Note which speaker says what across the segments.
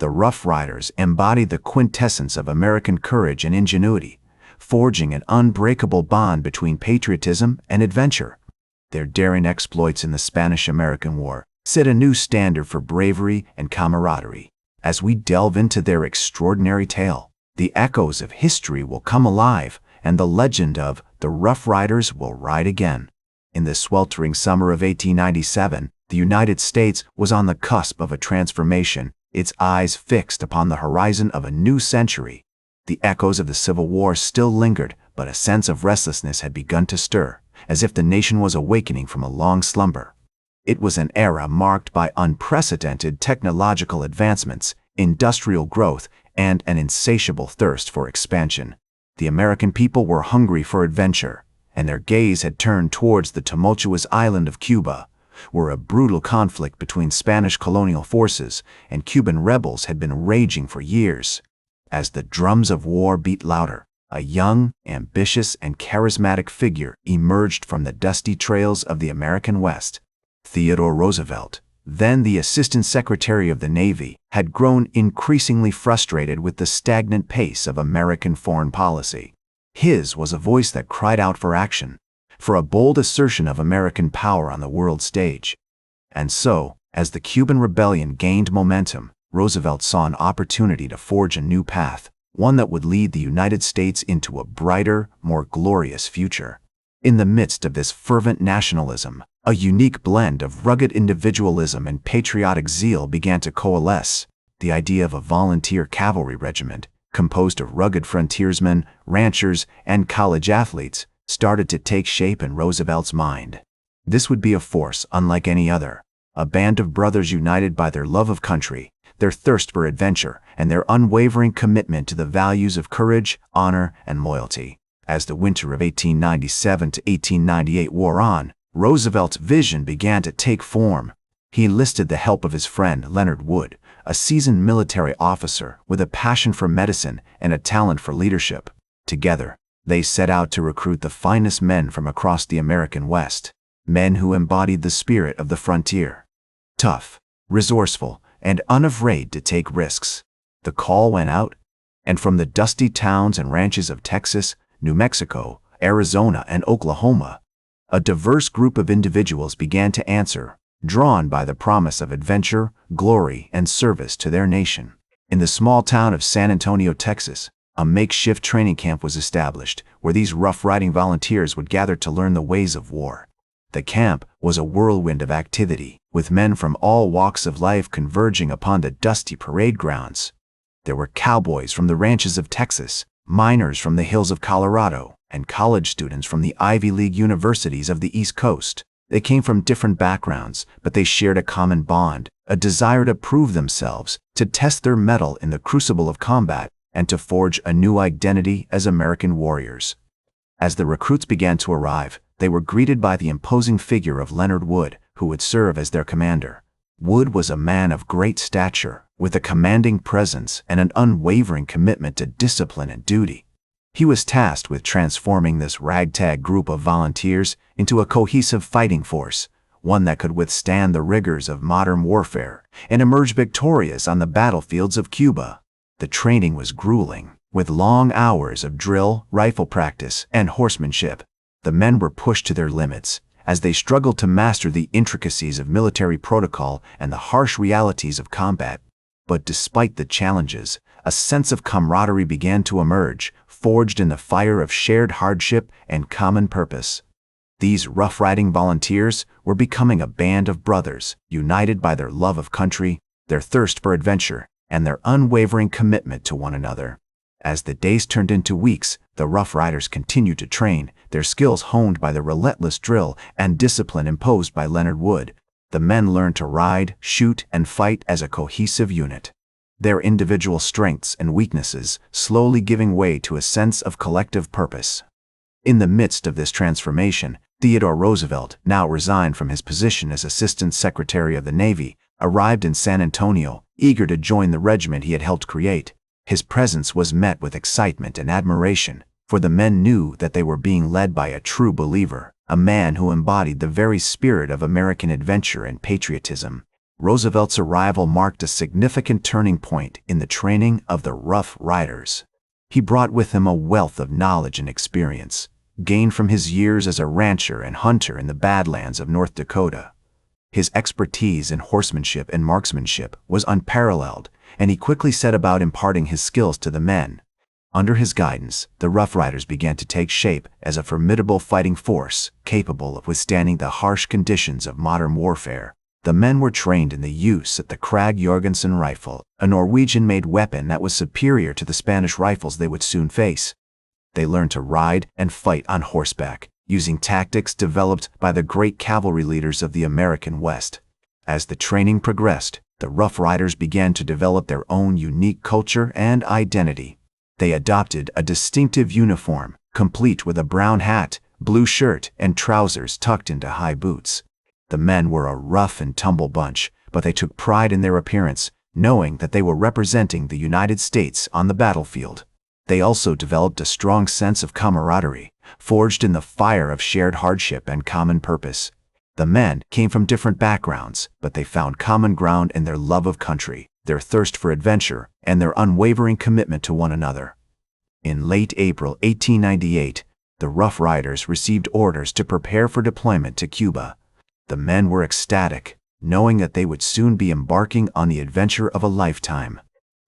Speaker 1: The Rough Riders embodied the quintessence of American courage and ingenuity, forging an unbreakable bond between patriotism and adventure. Their daring exploits in the Spanish-American War set a new standard for bravery and camaraderie. As we delve into their extraordinary tale, the echoes of history will come alive, and the legend of the Rough Riders will ride again. In the sweltering summer of 1897, the United States was on the cusp of a transformation, its eyes fixed upon the horizon of a new century. The echoes of the Civil War still lingered, but a sense of restlessness had begun to stir, as if the nation was awakening from a long slumber. It was an era marked by unprecedented technological advancements, industrial growth, and an insatiable thirst for expansion. The American people were hungry for adventure, and their gaze had turned towards the tumultuous island of Cuba, where a brutal conflict between Spanish colonial forces and Cuban rebels had been raging for years. As the drums of war beat louder, a young, ambitious, and charismatic figure emerged from the dusty trails of the American West. Theodore Roosevelt, then the Assistant Secretary of the Navy, had grown increasingly frustrated with the stagnant pace of American foreign policy. His was a voice that cried out for action, for a bold assertion of American power on the world stage. And so, as the Cuban Rebellion gained momentum, Roosevelt saw an opportunity to forge a new path, one that would lead the United States into a brighter, more glorious future. In the midst of this fervent nationalism, a unique blend of rugged individualism and patriotic zeal began to coalesce. The idea of a volunteer cavalry regiment, composed of rugged frontiersmen, ranchers, and college athletes, started to take shape in Roosevelt's mind. This would be a force unlike any other, a band of brothers united by their love of country, their thirst for adventure, and their unwavering commitment to the values of courage, honor, and loyalty. As the winter of 1897 to 1898 wore on, Roosevelt's vision began to take form. He enlisted the help of his friend Leonard Wood, a seasoned military officer with a passion for medicine and a talent for leadership. Together, they set out to recruit the finest men from across the American West, men who embodied the spirit of the frontier. Tough, resourceful, and unafraid to take risks. The call went out, and from the dusty towns and ranches of Texas, New Mexico, Arizona, and Oklahoma, a diverse group of individuals began to answer, drawn by the promise of adventure, glory, and service to their nation. In the small town of San Antonio, Texas, a makeshift training camp was established, where these rough-riding volunteers would gather to learn the ways of war. The camp was a whirlwind of activity, with men from all walks of life converging upon the dusty parade grounds. There were cowboys from the ranches of Texas, miners from the hills of Colorado, and college students from the Ivy League universities of the East Coast. They came from different backgrounds, but they shared a common bond, a desire to prove themselves, to test their mettle in the crucible of combat, and to forge a new identity as American warriors. As the recruits began to arrive, they were greeted by the imposing figure of Leonard Wood, who would serve as their commander. Wood was a man of great stature, with a commanding presence and an unwavering commitment to discipline and duty. He was tasked with transforming this ragtag group of volunteers into a cohesive fighting force, one that could withstand the rigors of modern warfare and emerge victorious on the battlefields of Cuba. The training was grueling, with long hours of drill, rifle practice, and horsemanship. The men were pushed to their limits as they struggled to master the intricacies of military protocol and the harsh realities of combat. But despite the challenges, a sense of camaraderie began to emerge, forged in the fire of shared hardship and common purpose. These rough-riding volunteers were becoming a band of brothers, united by their love of country, their thirst for adventure, and their unwavering commitment to one another. As the days turned into weeks, the Rough Riders continued to train, their skills honed by the relentless drill and discipline imposed by Leonard Wood. The men learned to ride, shoot, and fight as a cohesive unit, their individual strengths and weaknesses slowly giving way to a sense of collective purpose. In the midst of this transformation, Theodore Roosevelt, now resigned from his position as Assistant Secretary of the Navy, arrived in San Antonio, eager to join the regiment he had helped create. His presence was met with excitement and admiration, for the men knew that they were being led by a true believer, a man who embodied the very spirit of American adventure and patriotism. Roosevelt's arrival marked a significant turning point in the training of the Rough Riders. He brought with him a wealth of knowledge and experience, gained from his years as a rancher and hunter in the Badlands of North Dakota. His expertise in horsemanship and marksmanship was unparalleled, and he quickly set about imparting his skills to the men. Under his guidance, the Rough Riders began to take shape as a formidable fighting force, capable of withstanding the harsh conditions of modern warfare. The men were trained in the use of the Krag-Jorgensen rifle, a Norwegian-made weapon that was superior to the Spanish rifles they would soon face. They learned to ride and fight on horseback, using tactics developed by the great cavalry leaders of the American West. As the training progressed, the Rough Riders began to develop their own unique culture and identity. They adopted a distinctive uniform, complete with a brown hat, blue shirt, and trousers tucked into high boots. The men were a rough and tumble bunch, but they took pride in their appearance, knowing that they were representing the United States on the battlefield. They also developed a strong sense of camaraderie, forged in the fire of shared hardship and common purpose. The men came from different backgrounds, but they found common ground in their love of country, their thirst for adventure, and their unwavering commitment to one another. In late April 1898, the Rough Riders received orders to prepare for deployment to Cuba. The men were ecstatic, knowing that they would soon be embarking on the adventure of a lifetime.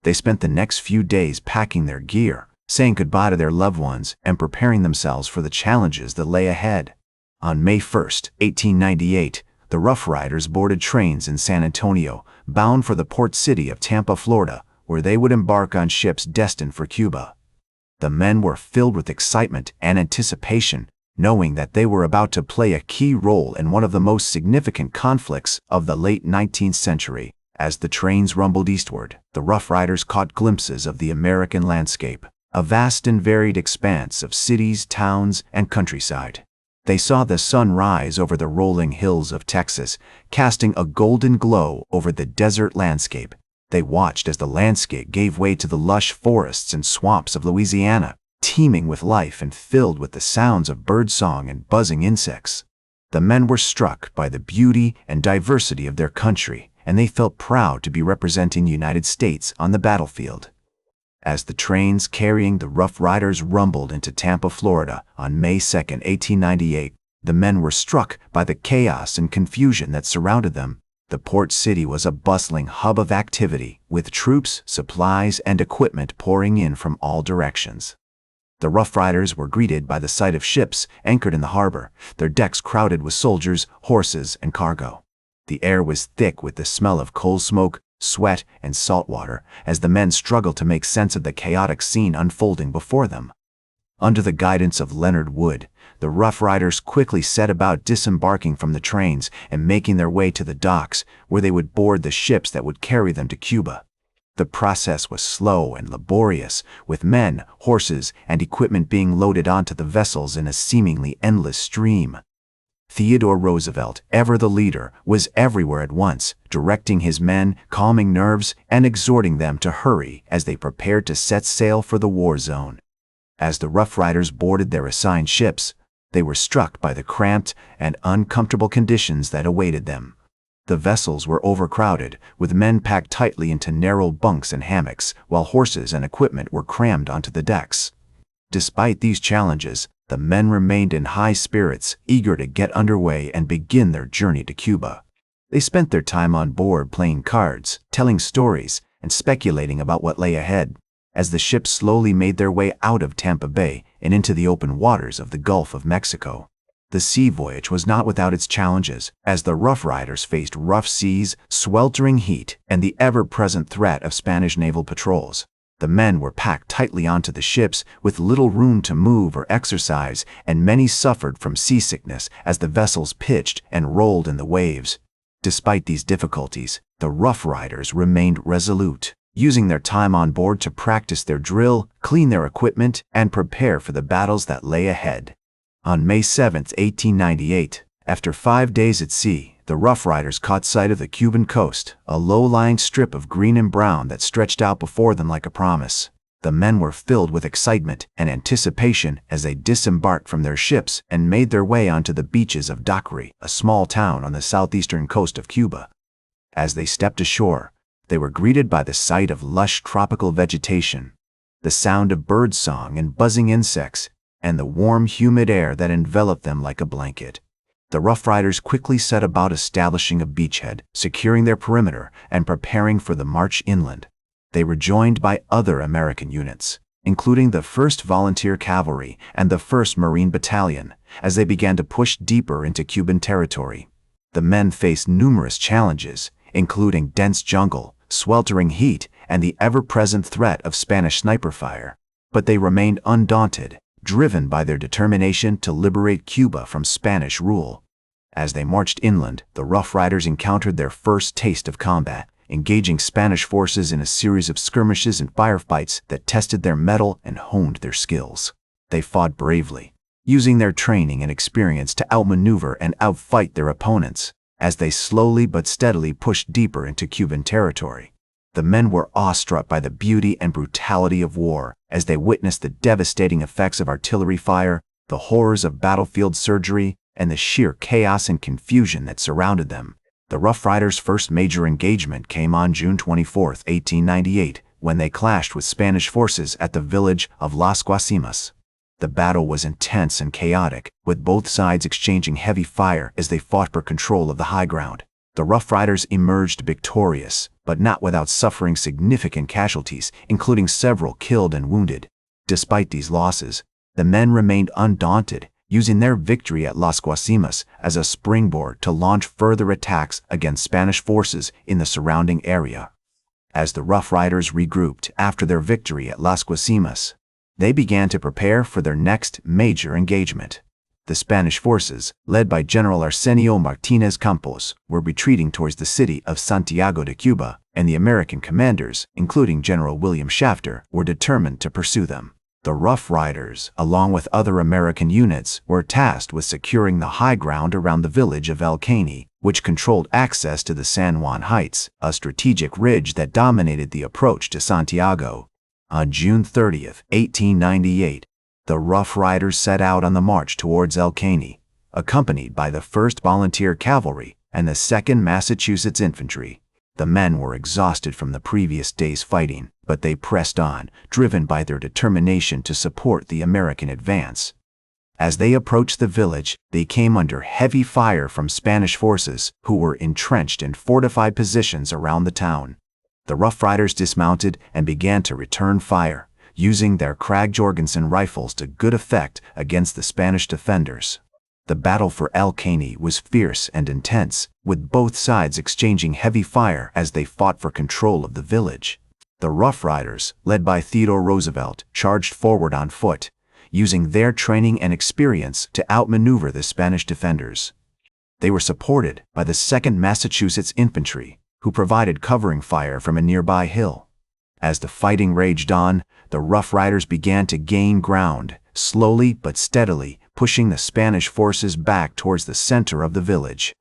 Speaker 1: They spent the next few days packing their gear, saying goodbye to their loved ones, and preparing themselves for the challenges that lay ahead. On May 1, 1898, the Rough Riders boarded trains in San Antonio, bound for the port city of Tampa, Florida, where they would embark on ships destined for Cuba. The men were filled with excitement and anticipation, knowing that they were about to play a key role in one of the most significant conflicts of the late 19th century. As the trains rumbled eastward, the Rough Riders caught glimpses of the American landscape, a vast and varied expanse of cities, towns, and countryside. They saw the sun rise over the rolling hills of Texas, casting a golden glow over the desert landscape. They watched as the landscape gave way to the lush forests and swamps of Louisiana, teeming with life and filled with the sounds of birdsong and buzzing insects. The men were struck by the beauty and diversity of their country, and they felt proud to be representing the United States on the battlefield. As the trains carrying the Rough Riders rumbled into Tampa, Florida on May 2, 1898, the men were struck by the chaos and confusion that surrounded them. The port city was a bustling hub of activity, with troops, supplies, and equipment pouring in from all directions. The Rough Riders were greeted by the sight of ships anchored in the harbor, their decks crowded with soldiers, horses, and cargo. The air was thick with the smell of coal smoke, sweat, and salt water as the men struggled to make sense of the chaotic scene unfolding before them. Under the guidance of Leonard Wood, the Rough Riders quickly set about disembarking from the trains and making their way to the docks, where they would board the ships that would carry them to Cuba. The process was slow and laborious, with men, horses, and equipment being loaded onto the vessels in a seemingly endless stream. Theodore Roosevelt, ever the leader, was everywhere at once, directing his men, calming nerves, and exhorting them to hurry as they prepared to set sail for the war zone. As the Rough Riders boarded their assigned ships, they were struck by the cramped and uncomfortable conditions that awaited them. The vessels were overcrowded, with men packed tightly into narrow bunks and hammocks, while horses and equipment were crammed onto the decks. Despite these challenges, the men remained in high spirits, eager to get underway and begin their journey to Cuba. They spent their time on board playing cards, telling stories, and speculating about what lay ahead. As the ships slowly made their way out of Tampa Bay and into the open waters of the Gulf of Mexico, the sea voyage was not without its challenges, as the Rough Riders faced rough seas, sweltering heat, and the ever-present threat of Spanish naval patrols. The men were packed tightly onto the ships with little room to move or exercise, and many suffered from seasickness as the vessels pitched and rolled in the waves. Despite these difficulties, the Rough Riders remained resolute, using their time on board to practice their drill, clean their equipment, and prepare for the battles that lay ahead. On May 7, 1898, after 5 days at sea, the Rough Riders caught sight of the Cuban coast, a low-lying strip of green and brown that stretched out before them like a promise. The men were filled with excitement and anticipation as they disembarked from their ships and made their way onto the beaches of Dockery, a small town on the southeastern coast of Cuba. As they stepped ashore, they were greeted by the sight of lush tropical vegetation, the sound of birdsong and buzzing insects, and the warm, humid air that enveloped them like a blanket. The Rough Riders quickly set about establishing a beachhead, securing their perimeter, and preparing for the march inland. They were joined by other American units, including the 1st Volunteer Cavalry and the 1st Marine Battalion, as they began to push deeper into Cuban territory. The men faced numerous challenges, including dense jungle, sweltering heat, and the ever-present threat of Spanish sniper fire. But they remained undaunted, driven by their determination to liberate Cuba from Spanish rule. As they marched inland, the Rough Riders encountered their first taste of combat, engaging Spanish forces in a series of skirmishes and firefights that tested their mettle and honed their skills. They fought bravely, using their training and experience to outmaneuver and outfight their opponents, as they slowly but steadily pushed deeper into Cuban territory. The men were awestruck by the beauty and brutality of war as they witnessed the devastating effects of artillery fire, the horrors of battlefield surgery, and the sheer chaos and confusion that surrounded them. The Rough Riders' first major engagement came on June 24, 1898, when they clashed with Spanish forces at the village of Las Guasimas. The battle was intense and chaotic, with both sides exchanging heavy fire as they fought for control of the high ground. The Rough Riders emerged victorious, but not without suffering significant casualties, including several killed and wounded. Despite these losses, the men remained undaunted, using their victory at Las Guasimas as a springboard to launch further attacks against Spanish forces in the surrounding area. As the Rough Riders regrouped after their victory at Las Guasimas, they began to prepare for their next major engagement. The Spanish forces, led by General Arsenio Martinez Campos, were retreating towards the city of Santiago de Cuba, and the American commanders, including General William Shafter, were determined to pursue them. The Rough Riders, along with other American units, were tasked with securing the high ground around the village of El Caney, which controlled access to the San Juan Heights, a strategic ridge that dominated the approach to Santiago. On June 30, 1898, the Rough Riders set out on the march towards El Caney, accompanied by the 1st Volunteer Cavalry and the 2nd Massachusetts Infantry. The men were exhausted from the previous day's fighting, but they pressed on, driven by their determination to support the American advance. As they approached the village, they came under heavy fire from Spanish forces who were entrenched in fortified positions around the town. The Rough Riders dismounted and began to return fire, using their Krag-Jorgensen rifles to good effect against the Spanish defenders. The battle for El Caney was fierce and intense, with both sides exchanging heavy fire as they fought for control of the village. The Rough Riders, led by Theodore Roosevelt, charged forward on foot, using their training and experience to outmaneuver the Spanish defenders. They were supported by the 2nd Massachusetts Infantry, who provided covering fire from a nearby hill. As the fighting raged on, the Rough Riders began to gain ground, slowly but steadily, pushing the Spanish forces back towards the center of the village.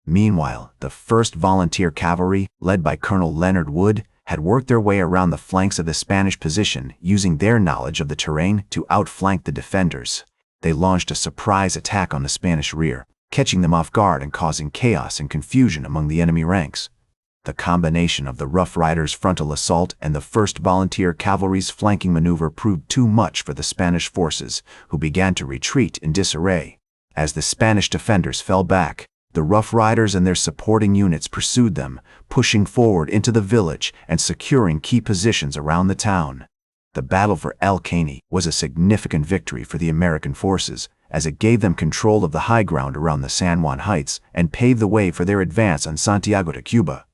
Speaker 1: Meanwhile, the 1st Volunteer Cavalry, led by Colonel Leonard Wood, had worked their way around the flanks of the Spanish position, using their knowledge of the terrain to outflank the defenders. They launched a surprise attack on the Spanish rear, catching them off guard and causing chaos and confusion among the enemy ranks. The combination of the Rough Riders' frontal assault and the 1st Volunteer Cavalry's flanking maneuver proved too much for the Spanish forces, who began to retreat in disarray. As the Spanish defenders fell back, the Rough Riders and their supporting units pursued them, pushing forward into the village and securing key positions around the town. The battle for El Caney was a significant victory for the American forces, as it gave them control of the high ground around the San Juan Heights and paved the way for their advance on Santiago de Cuba.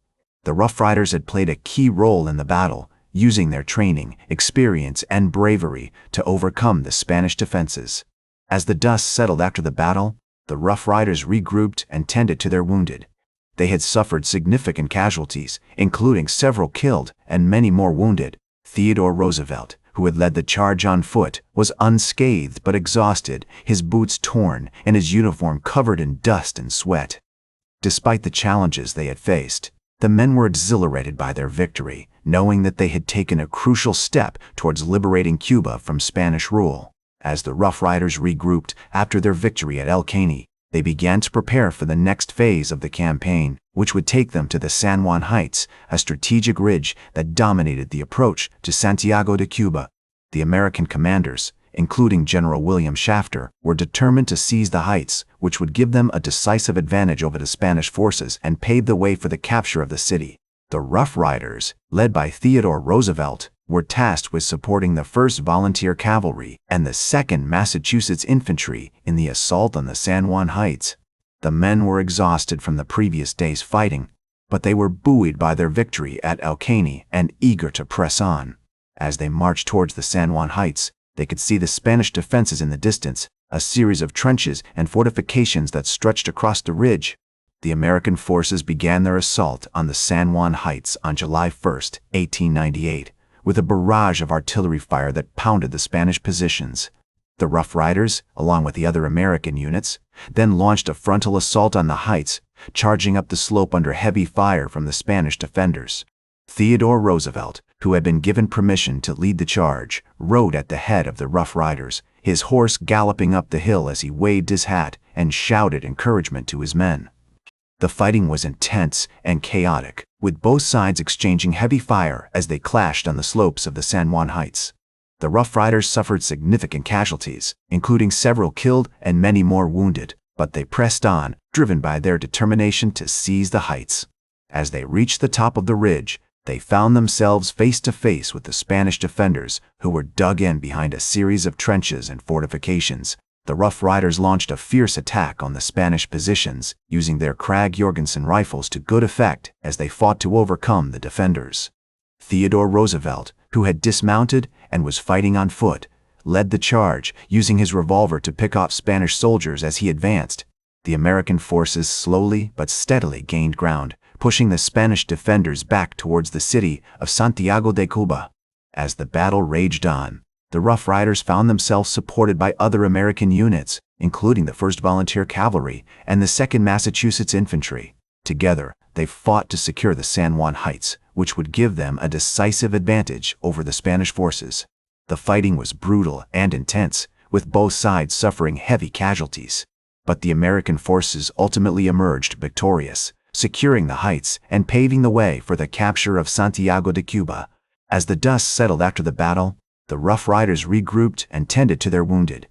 Speaker 1: The Rough Riders had played a key role in the battle, using their training, experience, and bravery to overcome the Spanish defenses. As the dust settled after the battle, the Rough Riders regrouped and tended to their wounded. They had suffered significant casualties, including several killed and many more wounded. Theodore Roosevelt, who had led the charge on foot, was unscathed but exhausted, his boots torn and his uniform covered in dust and sweat. Despite the challenges they had faced, the men were exhilarated by their victory, knowing that they had taken a crucial step towards liberating Cuba from Spanish rule. As the Rough Riders regrouped after their victory at El Caney, They began to prepare for the next phase of the campaign, which would take them to the San Juan Heights, a strategic ridge that dominated the approach to Santiago de Cuba. The American commanders, including General William Shafter, were determined to seize the heights, which would give them a decisive advantage over the Spanish forces and pave the way for the capture of the city. The Rough Riders, led by Theodore Roosevelt, were tasked with supporting the 1st Volunteer Cavalry and the 2nd Massachusetts Infantry in the assault on the San Juan Heights. The men were exhausted from the previous day's fighting, but they were buoyed by their victory at El Caney and eager to press on. As they marched towards the San Juan Heights, they could see the Spanish defenses in the distance, a series of trenches and fortifications that stretched across the ridge. The American forces began their assault on the San Juan Heights on July 1, 1898, with a barrage of artillery fire that pounded the Spanish positions. The Rough Riders, along with the other American units, then launched a frontal assault on the heights, charging up the slope under heavy fire from the Spanish defenders. Theodore Roosevelt, who had been given permission to lead the charge, rode at the head of the Rough Riders, his horse galloping up the hill as he waved his hat and shouted encouragement to his men. The fighting was intense and chaotic, with both sides exchanging heavy fire as they clashed on the slopes of the San Juan Heights. The Rough Riders suffered significant casualties, including several killed and many more wounded, but they pressed on, driven by their determination to seize the heights. As they reached the top of the ridge, they found themselves face to face with the Spanish defenders, who were dug in behind a series of trenches and fortifications. The Rough Riders launched a fierce attack on the Spanish positions, using their Krag-Jorgensen rifles to good effect as they fought to overcome the defenders. Theodore Roosevelt, who had dismounted and was fighting on foot, led the charge, using his revolver to pick off Spanish soldiers as he advanced. The American forces slowly but steadily gained ground, pushing the Spanish defenders back towards the city of Santiago de Cuba. As the battle raged on, the Rough Riders found themselves supported by other American units, including the 1st Volunteer Cavalry and the 2nd Massachusetts Infantry. Together, they fought to secure the San Juan Heights, which would give them a decisive advantage over the Spanish forces. The fighting was brutal and intense, with both sides suffering heavy casualties. But the American forces ultimately emerged victorious, securing the heights and paving the way for the capture of Santiago de Cuba. As the dust settled after the battle, the Rough Riders regrouped and tended to their wounded.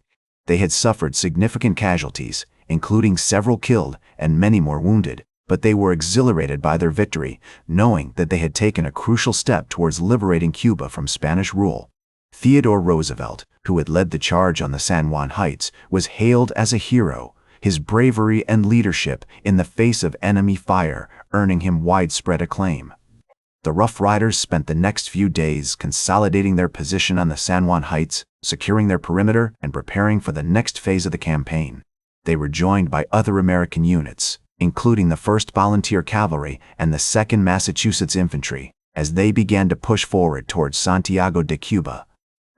Speaker 1: They had suffered significant casualties, including several killed and many more wounded, but they were exhilarated by their victory, knowing that they had taken a crucial step towards liberating Cuba from Spanish rule. Theodore Roosevelt, who had led the charge on the San Juan Heights, was hailed as a hero, his bravery and leadership in the face of enemy fire earning him widespread acclaim. The Rough Riders spent the next few days consolidating their position on the San Juan Heights, securing their perimeter, and preparing for the next phase of the campaign. They were joined by other American units, including the 1st Volunteer Cavalry and the 2nd Massachusetts Infantry, as they began to push forward towards Santiago de Cuba.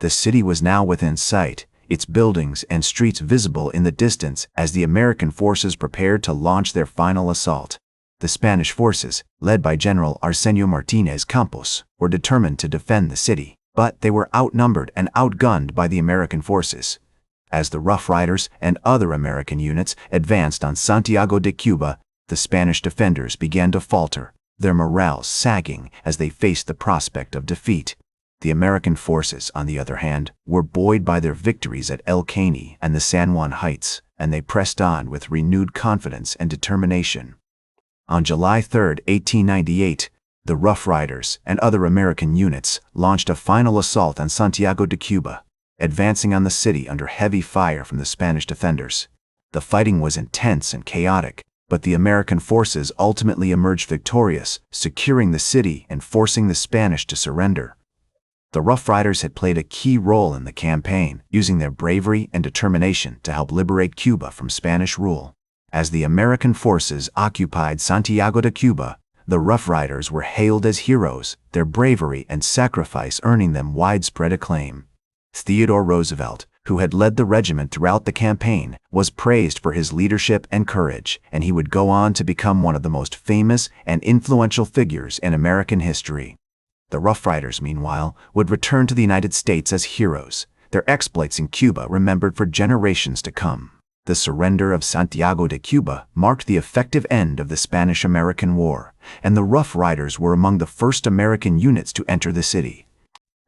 Speaker 1: The city was now within sight, its buildings and streets visible in the distance as the American forces prepared to launch their final assault. The Spanish forces, led by General Arsenio Martinez Campos, were determined to defend the city, but they were outnumbered and outgunned by the American forces. As the Rough Riders and other American units advanced on Santiago de Cuba, the Spanish defenders began to falter, their morale sagging as they faced the prospect of defeat. The American forces, on the other hand, were buoyed by their victories at El Caney and the San Juan Heights, and they pressed on with renewed confidence and determination. On July 3, 1898, the Rough Riders and other American units launched a final assault on Santiago de Cuba, advancing on the city under heavy fire from the Spanish defenders. The fighting was intense and chaotic, but the American forces ultimately emerged victorious, securing the city and forcing the Spanish to surrender. The Rough Riders had played a key role in the campaign, using their bravery and determination to help liberate Cuba from Spanish rule. As the American forces occupied Santiago de Cuba, the Rough Riders were hailed as heroes, their bravery and sacrifice earning them widespread acclaim. Theodore Roosevelt, who had led the regiment throughout the campaign, was praised for his leadership and courage, and he would go on to become one of the most famous and influential figures in American history. The Rough Riders, meanwhile, would return to the United States as heroes, their exploits in Cuba remembered for generations to come. The surrender of Santiago de Cuba marked the effective end of the Spanish-American War, and the Rough Riders were among the first American units to enter the city.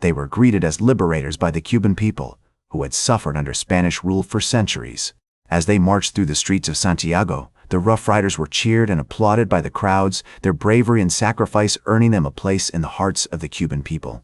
Speaker 1: They were greeted as liberators by the Cuban people, who had suffered under Spanish rule for centuries. As they marched through the streets of Santiago, the Rough Riders were cheered and applauded by the crowds, their bravery and sacrifice earning them a place in the hearts of the Cuban people.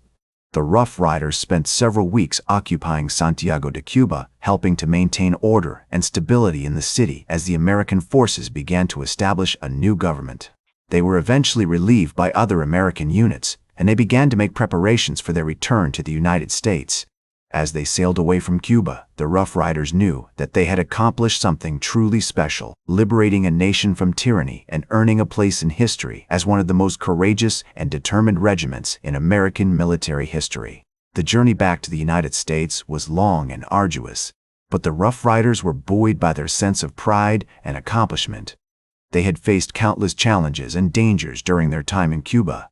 Speaker 1: The Rough Riders spent several weeks occupying Santiago de Cuba, helping to maintain order and stability in the city as the American forces began to establish a new government. They were eventually relieved by other American units, and they began to make preparations for their return to the United States. As they sailed away from Cuba, the Rough Riders knew that they had accomplished something truly special, liberating a nation from tyranny and earning a place in history as one of the most courageous and determined regiments in American military history. The journey back to the United States was long and arduous, but the Rough Riders were buoyed by their sense of pride and accomplishment. They had faced countless challenges and dangers during their time in Cuba,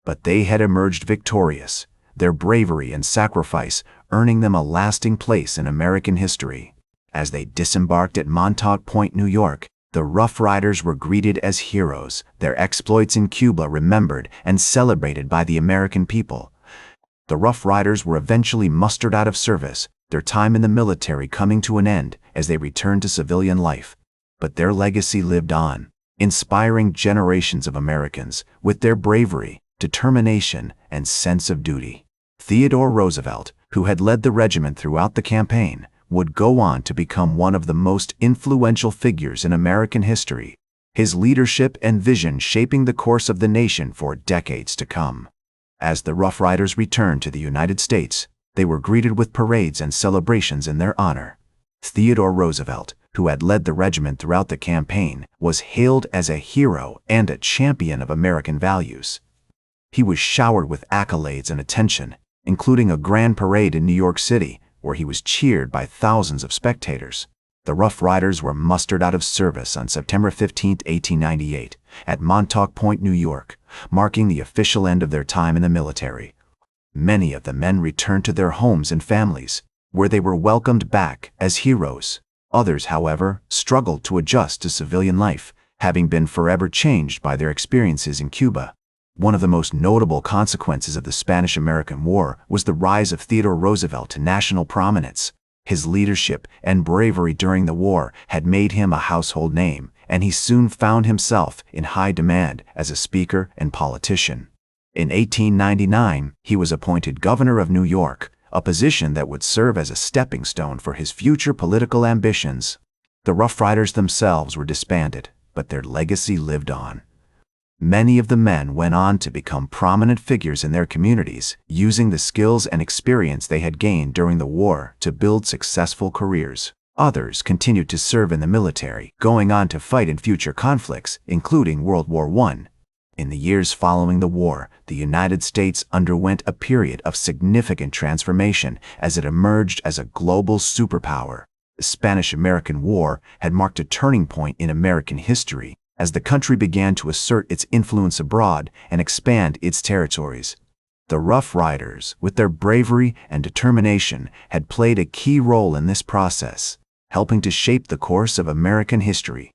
Speaker 1: but they had emerged victorious, their bravery and sacrifice earning them a lasting place in American history. As they disembarked at Montauk Point, New York, the Rough Riders were greeted as heroes, their exploits in Cuba remembered and celebrated by the American people. The Rough Riders were eventually mustered out of service, their time in the military coming to an end as they returned to civilian life. But their legacy lived on, inspiring generations of Americans with their bravery, determination, and sense of duty. Theodore Roosevelt, who had led the regiment throughout the campaign, would go on to become one of the most influential figures in American history, his leadership and vision shaping the course of the nation for decades to come. As the Rough Riders returned to the United States, they were greeted with parades and celebrations in their honor. Theodore Roosevelt, who had led the regiment throughout the campaign, was hailed as a hero and a champion of American values. He was showered with accolades and attention, including a grand parade in New York City, where he was cheered by thousands of spectators. The Rough Riders were mustered out of service on September 15, 1898, at Montauk Point, New York, marking the official end of their time in the military. Many of the men returned to their homes and families, where they were welcomed back as heroes. Others, however, struggled to adjust to civilian life, having been forever changed by their experiences in Cuba. One of the most notable consequences of the Spanish-American War was the rise of Theodore Roosevelt to national prominence. His leadership and bravery during the war had made him a household name, and he soon found himself in high demand as a speaker and politician. In 1899, he was appointed governor of New York, a position that would serve as a stepping stone for his future political ambitions. The Rough Riders themselves were disbanded, but their legacy lived on. Many of the men went on to become prominent figures in their communities, using the skills and experience they had gained during the war to build successful careers. Others continued to serve in the military, going on to fight in future conflicts, including World War I. In the years following the war, the United States underwent a period of significant transformation as it emerged as a global superpower. The Spanish-American War had marked a turning point in American history, as the country began to assert its influence abroad and expand its territories. The Rough Riders, with their bravery and determination, had played a key role in this process, helping to shape the course of American history.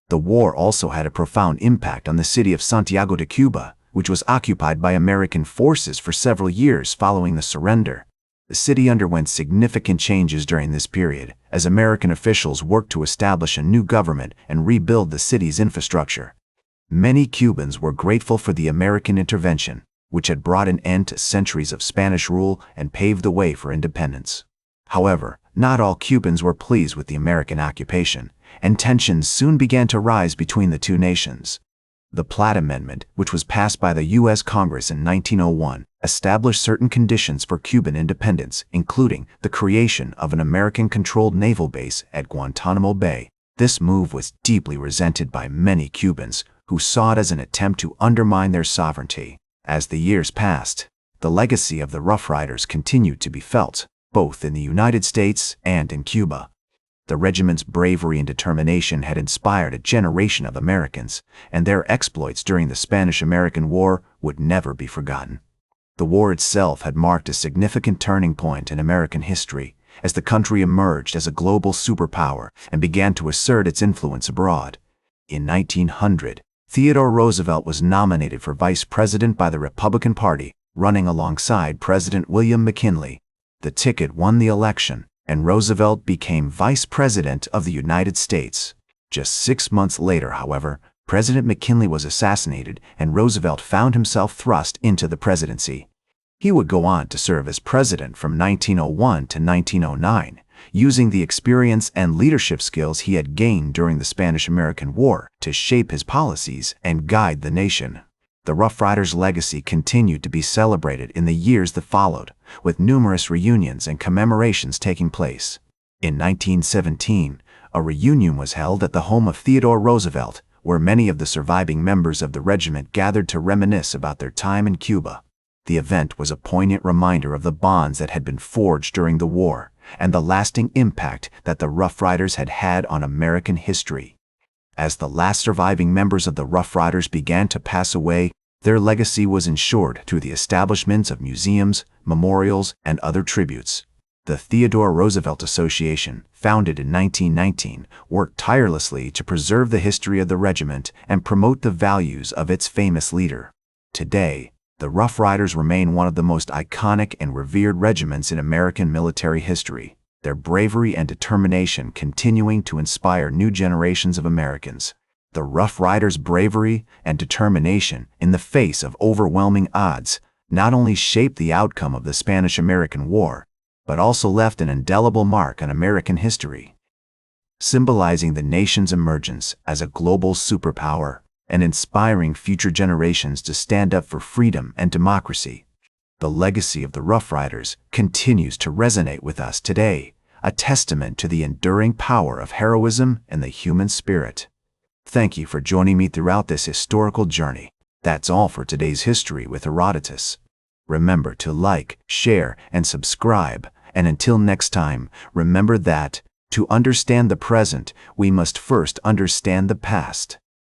Speaker 1: The war also had a profound impact on the city of Santiago de Cuba, which was occupied by American forces for several years following the surrender. The city underwent significant changes during this period, as American officials worked to establish a new government and rebuild the city's infrastructure. Many Cubans were grateful for the American intervention, which had brought an end to centuries of Spanish rule and paved the way for independence. However, not all Cubans were pleased with the American occupation, and tensions soon began to rise between the two nations. The Platt Amendment, which was passed by the U.S. Congress in 1901, established certain conditions for Cuban independence, including the creation of an American-controlled naval base at Guantanamo Bay. This move was deeply resented by many Cubans, who saw it as an attempt to undermine their sovereignty. As the years passed, the legacy of the Rough Riders continued to be felt, both in the United States and in Cuba. The regiment's bravery and determination had inspired a generation of Americans, and their exploits during the Spanish-American War would never be forgotten. The war itself had marked a significant turning point in American history, as the country emerged as a global superpower and began to assert its influence abroad. In 1900, Theodore Roosevelt was nominated for vice president by the Republican Party, running alongside President William McKinley. The ticket won the election, and Roosevelt became Vice President of the United States. Just 6 months later, however, President McKinley was assassinated, and Roosevelt found himself thrust into the presidency. He would go on to serve as president from 1901 to 1909, using the experience and leadership skills he had gained during the Spanish-American War to shape his policies and guide the nation. The Rough Riders' legacy continued to be celebrated in the years that followed, with numerous reunions and commemorations taking place. In 1917, a reunion was held at the home of Theodore Roosevelt, where many of the surviving members of the regiment gathered to reminisce about their time in Cuba. The event was a poignant reminder of the bonds that had been forged during the war and the lasting impact that the Rough Riders had had on American history. As the last surviving members of the Rough Riders began to pass away, their legacy was ensured through the establishment of museums, memorials, and other tributes. The Theodore Roosevelt Association, founded in 1919, worked tirelessly to preserve the history of the regiment and promote the values of its famous leader. Today, the Rough Riders remain one of the most iconic and revered regiments in American military history, their bravery and determination continuing to inspire new generations of Americans. The Rough Riders' bravery and determination in the face of overwhelming odds not only shaped the outcome of the Spanish-American War, but also left an indelible mark on American history, symbolizing the nation's emergence as a global superpower and inspiring future generations to stand up for freedom and democracy. The legacy of the Rough Riders continues to resonate with us today, a testament to the enduring power of heroism and the human spirit. Thank you for joining me throughout this historical journey. That's all for today's History with Herodotus. Remember to like, share, and subscribe. And until next time, remember that, to understand the present, we must first understand the past.